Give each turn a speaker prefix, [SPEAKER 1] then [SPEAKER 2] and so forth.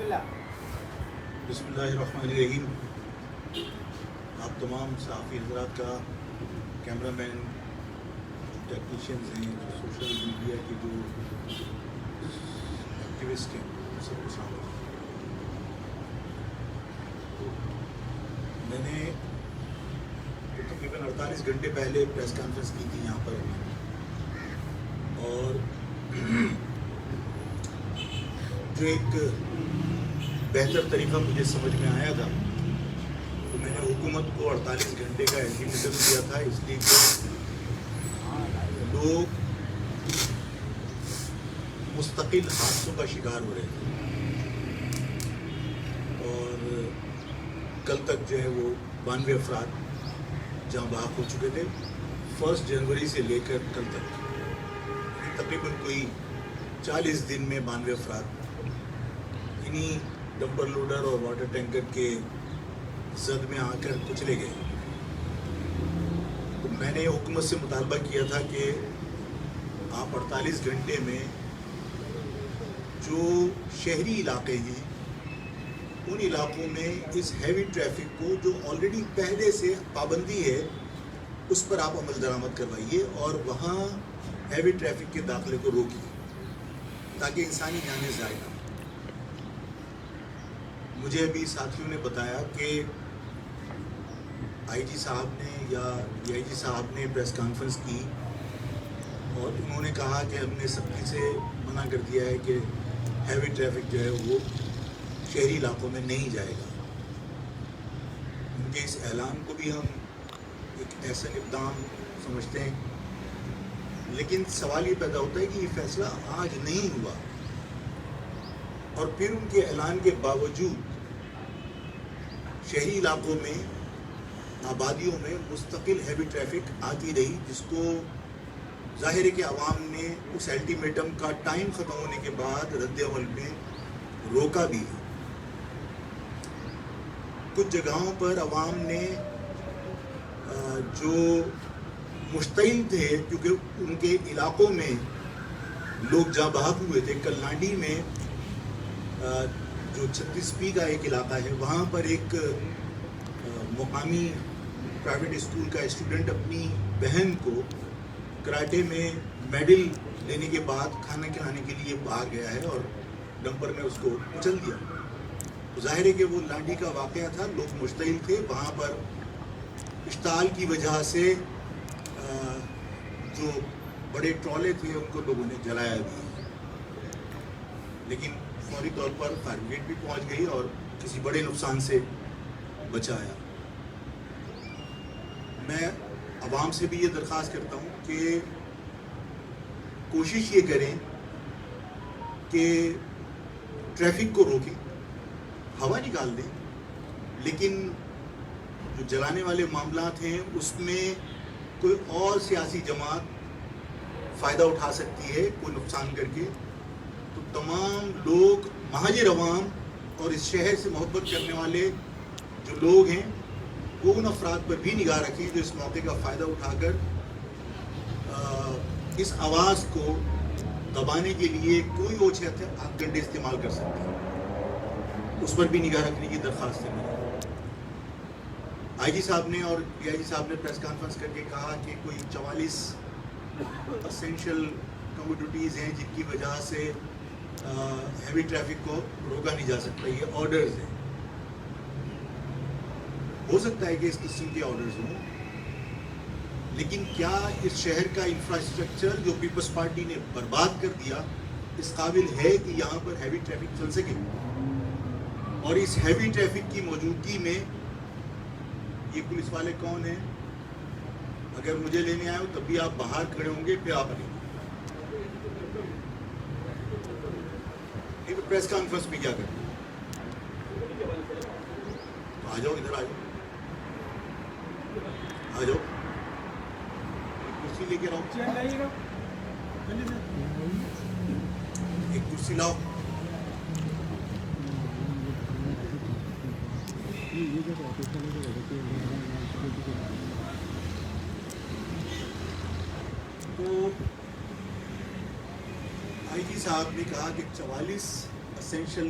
[SPEAKER 1] بسم اللہ الرحمن الرحیم. آپ تمام صحافی حضرات کا، کیمرہ مین، ٹیکنیشینز ہیں، جو سوشل میڈیا کے جو ایکٹیوسٹ ہیں، سب کو سلام علیکم. میں نے تقریباً 48 گھنٹے پہلے پریس کانفرنس کی تھی یہاں پر، اور جو ایک بہتر طریقہ مجھے سمجھ میں آیا تھا تو میں نے حکومت کو 48 گھنٹے کا الٹیمیٹم دیا تھا، اس لیے کہ لوگ مستقل حادثوں کا شکار ہو رہے تھے، اور کل تک جو ہے وہ 92 افراد جہاں بحق ہو چکے تھے. 1 جنوری سے لے کر کل تک تقریباً کوئی 40 دن میں 92 افراد انہی ڈمپر لوڈر اور واٹر ٹینکر کے زد میں آ کر کچلے گئے. تو میں نے حکومت سے مطالبہ کیا تھا کہ آپ 48 گھنٹے میں جو شہری علاقے ہیں ان علاقوں میں اس ہیوی ٹریفک کو، جو آلریڈی پہلے سے پابندی ہے، اس پر آپ عمل درآمد کروائیے اور وہاں ہیوی ٹریفک کے داخلے کو روکیے تاکہ انسانی جانیں ضائع نہ ہوں. مجھے ابھی ساتھیوں نے بتایا کہ آئی جی صاحب نے یا ڈی آئی جی صاحب نے پریس کانفرنس کی اور انہوں نے کہا کہ ہم نے سختی سے منع کر دیا ہے کہ ہیوی ٹریفک جو ہے وہ شہری علاقوں میں نہیں جائے گا. ان کے اس اعلان کو بھی ہم ایک ایسا اقدام سمجھتے ہیں، لیکن سوال یہ پیدا ہوتا ہے کہ یہ فیصلہ آج نہیں ہوا اور پھر ان کے اعلان کے باوجود شہری علاقوں میں، آبادیوں میں مستقل ہیوی ٹریفک آتی رہی، جس کو ظاہر ہے کہ عوام نے اس الٹیمیٹم کا ٹائم ختم ہونے کے بعد رد عمل میں روکا بھی ہے. کچھ جگہوں پر عوام نے جو مشتعل تھے، کیونکہ ان کے علاقوں میں لوگ جاں بحق ہوئے تھے. کل لانڈی میں جو 36 پی کا ایک علاقہ ہے، وہاں پر ایک مقامی پرائیویٹ اسکول کا اسٹوڈنٹ اپنی بہن کو کراٹے میں میڈل لینے کے بعد کھانا کھلانے کے لیے باہر گیا ہے اور ڈمپر میں اس کو کچل دیا. ظاہر ہے کہ وہ لانڈی کا واقعہ تھا، لوگ مشتعل تھے، وہاں پر اشتعال کی وجہ سے جو بڑے ٹرالے تھے ان کو لوگوں نے جلایا بھی، لیکن فوری طور پر فائر بریگیڈ بھی پہنچ گئی اور کسی بڑے نقصان سے بچایا. میں عوام سے بھی یہ درخواست کرتا ہوں کہ کوشش یہ کریں کہ ٹریفک کو روکیں، ہوا نکال دیں، لیکن جو جلانے والے معاملات ہیں اس میں کوئی اور سیاسی جماعت فائدہ اٹھا سکتی ہے کوئی نقصان کر کے. تو تمام لوگ، مہاجر عوام اور اس شہر سے محبت کرنے والے جو لوگ ہیں، وہ ان افراد پر بھی نگاہ رکھیں جو اس موقع کا فائدہ اٹھا کر اس آواز کو دبانے کے لیے کوئی اوچھے ہتھ کنڈے استعمال کر سکتے ہیں. اس پر بھی نگاہ رکھنے کی درخواست ہے میری. آئی جی صاحب نے اور ڈی آئی جی صاحب نے پریس کانفرنس کر کے کہا کہ کوئی 44 اسینشل کموڈیٹیز ہیں جن کی وجہ سے ہیوی ٹریفک کو روکا نہیں جا سکتا. یہ آرڈرز ہیں، ہو سکتا ہے کہ اس قسم کے آرڈرز ہوں، لیکن کیا اس شہر کا انفراسٹرکچر جو پیپلز پارٹی نے برباد کر دیا اس قابل ہے کہ یہاں پر ہیوی ٹریفک چل سکے؟ اور اس ہیوی ٹریفک کی موجودگی میں یہ پولیس والے کون ہیں؟ اگر مجھے لینے آئے ہو تب بھی آپ باہر کھڑے ہوں گے، پھر آپ نہیں. یہ پریس کانفرنس بھی کیا کریں؟ تو آ جاؤ، ادھر آ جاؤ، آ جاؤ، کرسی لے کے رہو، ایک کرسی لاؤ. تو آئی جی صاحب نے کہا کہ 44 اسینشل